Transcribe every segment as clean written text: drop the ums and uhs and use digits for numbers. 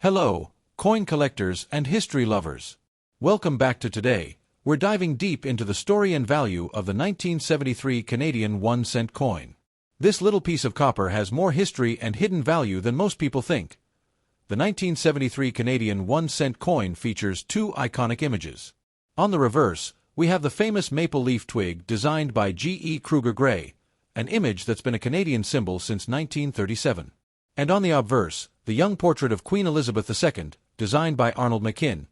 Hello, coin collectors and history lovers. Welcome back to Today. We're diving deep into the story and value of the 1973 Canadian 1-cent coin. This little piece of copper has more history and hidden value than most people think. The 1973 Canadian 1-cent coin features two iconic images. On the reverse, we have the famous maple leaf twig designed by G.E. Kruger Gray, an image that's been a Canadian symbol since 1937. And on the obverse, the young portrait of Queen Elizabeth II, designed by Arnold McKim.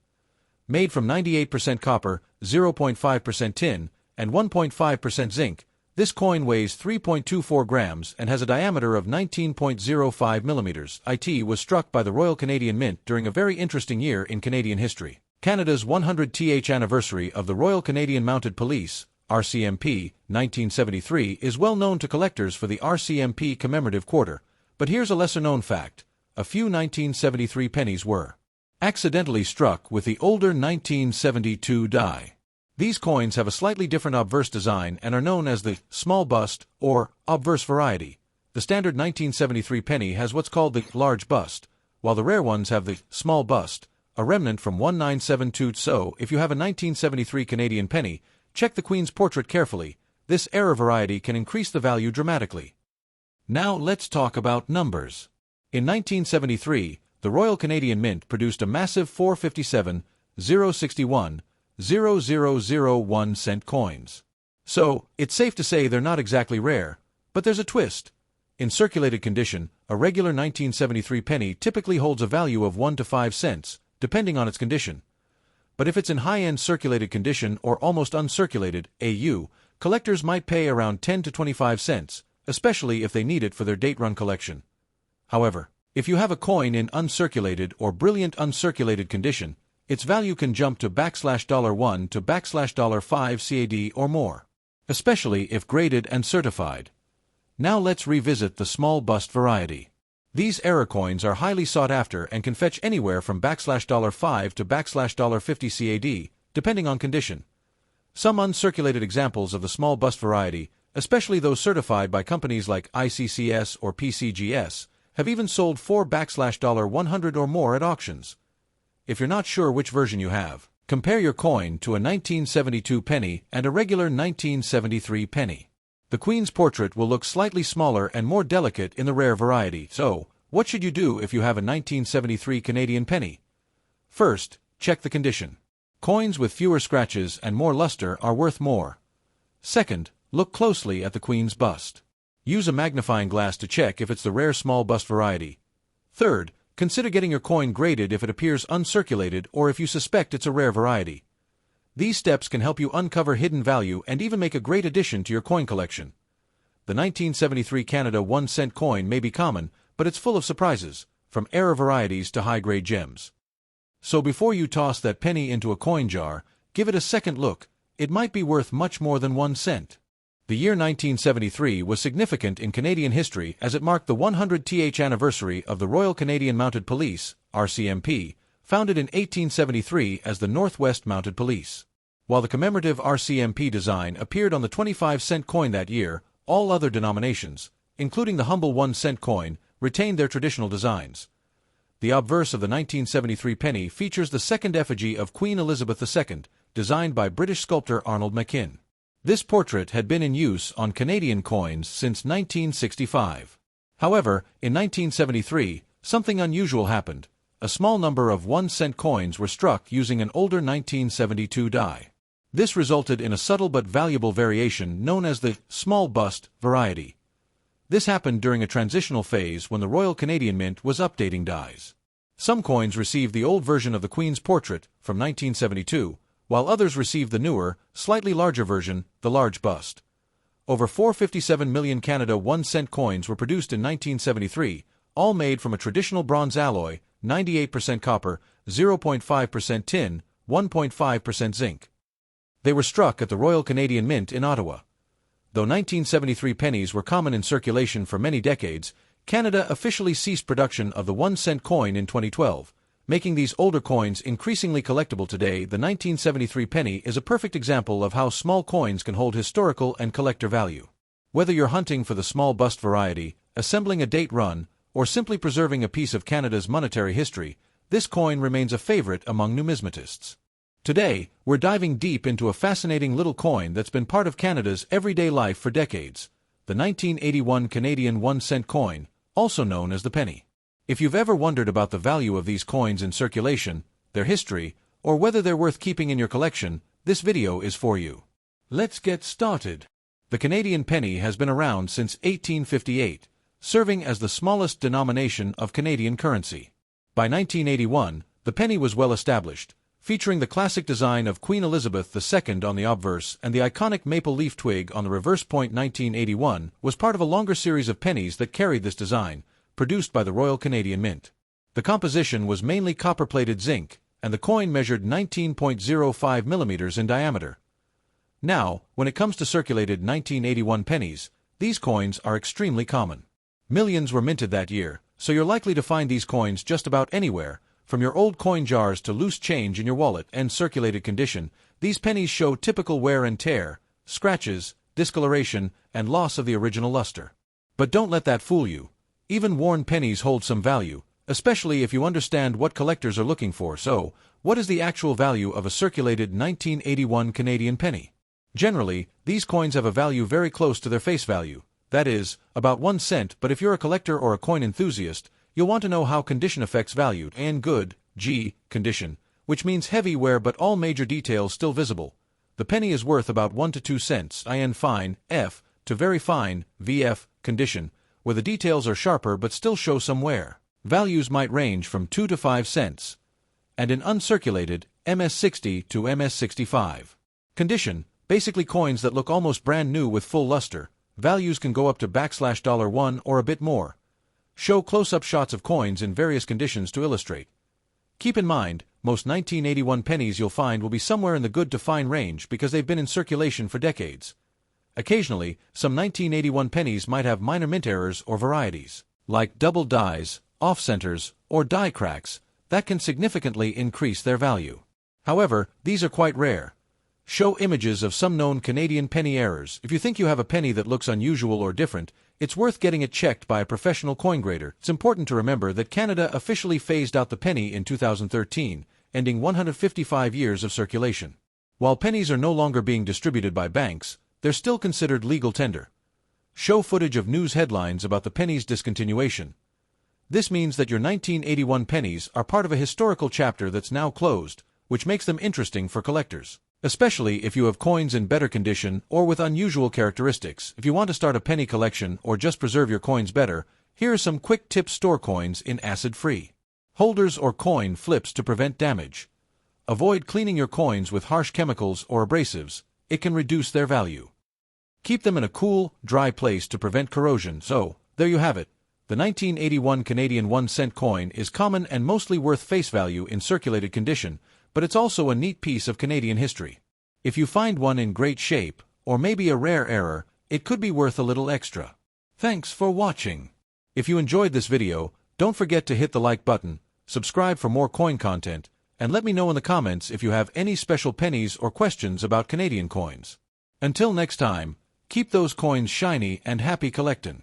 Made from 98% copper, 0.5% tin, and 1.5% zinc, this coin weighs 3.24 grams and has a diameter of 19.05 millimeters. It was struck by the Royal Canadian Mint during a very interesting year in Canadian history. Canada's 100th anniversary of the Royal Canadian Mounted Police, RCMP, 1973, is well known to collectors for the RCMP commemorative quarter. But here's a lesser-known fact. A few 1973 pennies were accidentally struck with the older 1972 die. These coins have a slightly different obverse design and are known as the small bust or obverse variety. The standard 1973 penny has what's called the large bust, while the rare ones have the small bust, a remnant from 1972. So, if you have a 1973 Canadian penny, check the Queen's portrait carefully. This error variety can increase the value dramatically. Now let's talk about numbers. In 1973, the Royal Canadian Mint produced a massive 457, 061, 0001 cent coins. So, it's safe to say they're not exactly rare, but there's a twist. In circulated condition, a regular 1973 penny typically holds a value of 1 to 5 cents, depending on its condition. But if it's in high-end circulated condition or almost uncirculated, AU, collectors might pay around 10 to 25 cents, especially if they need it for their date-run collection. However, if you have a coin in uncirculated or brilliant uncirculated condition, its value can jump to $1 to $5 CAD or more, especially if graded and certified. Now let's revisit the small bust variety. These error coins are highly sought after and can fetch anywhere from $5 to $50 CAD, depending on condition. Some uncirculated examples of the small bust variety, especially those certified by companies like ICCS or PCGS, have even sold for $100 or more at auctions. If you're not sure which version you have, compare your coin to a 1972 penny and a regular 1973 penny. The Queen's portrait will look slightly smaller and more delicate in the rare variety. So, what should you do if you have a 1973 Canadian penny? First, check the condition. Coins with fewer scratches and more luster are worth more. Second, look closely at the Queen's bust. Use a magnifying glass to check if it's the rare small bust variety. Third, consider getting your coin graded if it appears uncirculated or if you suspect it's a rare variety. These steps can help you uncover hidden value and even make a great addition to your coin collection. The 1973 Canada 1-cent coin may be common, but it's full of surprises, from error varieties to high-grade gems. So before you toss that penny into a coin jar, give it a second look. It might be worth much more than 1 cent. The year 1973 was significant in Canadian history as it marked the 100th anniversary of the Royal Canadian Mounted Police, RCMP, founded in 1873 as the Northwest Mounted Police. While the commemorative RCMP design appeared on the 25-cent coin that year, all other denominations, including the humble 1-cent coin, retained their traditional designs. The obverse of the 1973 penny features the second effigy of Queen Elizabeth II, designed by British sculptor Arnold McKim. This portrait had been in use on Canadian coins since 1965. However, in 1973, something unusual happened. A small number of 1-cent coins were struck using an older 1972 die. This resulted in a subtle but valuable variation known as the small bust variety. This happened during a transitional phase when the Royal Canadian Mint was updating dies. Some coins received the old version of the Queen's portrait from 1972, while others received the newer, slightly larger version, the large bust. Over 457 million Canada 1-cent coins were produced in 1973, all made from a traditional bronze alloy, 98% copper, 0.5% tin, 1.5% zinc. They were struck at the Royal Canadian Mint in Ottawa. Though 1973 pennies were common in circulation for many decades, Canada officially ceased production of the 1-cent coin in 2012, making these older coins increasingly collectible today. The 1973 penny is a perfect example of how small coins can hold historical and collector value. Whether you're hunting for the small bust variety, assembling a date run, or simply preserving a piece of Canada's monetary history, this coin remains a favorite among numismatists. Today, we're diving deep into a fascinating little coin that's been part of Canada's everyday life for decades, the 1981 Canadian 1-cent coin, also known as the penny. If you've ever wondered about the value of these coins in circulation, their history, or whether they're worth keeping in your collection, this video is for you. Let's get started. The Canadian penny has been around since 1858, serving as the smallest denomination of Canadian currency. By 1981, the penny was well established, featuring the classic design of Queen Elizabeth II on the obverse and the iconic maple leaf twig on the reverse point. 1981 was part of a longer series of pennies that carried this design, produced by the Royal Canadian Mint. The composition was mainly copper-plated zinc, and the coin measured 19.05 millimeters in diameter. Now, when it comes to circulated 1981 pennies, these coins are extremely common. Millions were minted that year, so you're likely to find these coins just about anywhere, from your old coin jars to loose change in your wallet. And circulated condition, these pennies show typical wear and tear, scratches, discoloration, and loss of the original luster. But don't let that fool you. Even worn pennies hold some value, especially if you understand what collectors are looking for. So, what is the actual value of a circulated 1981 Canadian penny? Generally, these coins have a value very close to their face value, that is, about 1 cent. But if you're a collector or a coin enthusiast, you'll want to know how condition affects value. In good, G, condition, which means heavy wear but all major details still visible, the penny is worth about 1 to 2 cents. In fine, F, to very fine, VF, condition, where the details are sharper but still show some wear, values might range from 2 to 5 cents. And in uncirculated, MS60 to MS65 condition, basically coins that look almost brand new with full luster, values can go up to $1 or a bit more. Show close-up shots of coins in various conditions to illustrate. Keep in mind, most 1981 pennies you'll find will be somewhere in the good to fine range because they've been in circulation for decades. Occasionally, some 1981 pennies might have minor mint errors or varieties, like double dies, off-centers, or die cracks, that can significantly increase their value. However, these are quite rare. Show images of some known Canadian penny errors. If you think you have a penny that looks unusual or different, it's worth getting it checked by a professional coin grader. It's important to remember that Canada officially phased out the penny in 2013, ending 155 years of circulation. While pennies are no longer being distributed by banks, they're still considered legal tender. Show footage of news headlines about the penny's discontinuation. This means that your 1981 pennies are part of a historical chapter that's now closed, which makes them interesting for collectors, especially if you have coins in better condition or with unusual characteristics. If you want to start a penny collection or just preserve your coins better, here are some quick tips. Store coins in acid-free holders or coin flips to prevent damage. Avoid cleaning your coins with harsh chemicals or abrasives. It can reduce their value. Keep them in a cool, dry place to prevent corrosion. So, there you have it. The 1981 Canadian 1-cent coin is common and mostly worth face value in circulated condition, but it's also a neat piece of Canadian history. If you find one in great shape, or maybe a rare error, it could be worth a little extra. Thanks for watching. If you enjoyed this video, don't forget to hit the like button, subscribe for more coin content, and let me know in the comments if you have any special pennies or questions about Canadian coins. Until next time, keep those coins shiny and happy collectin'.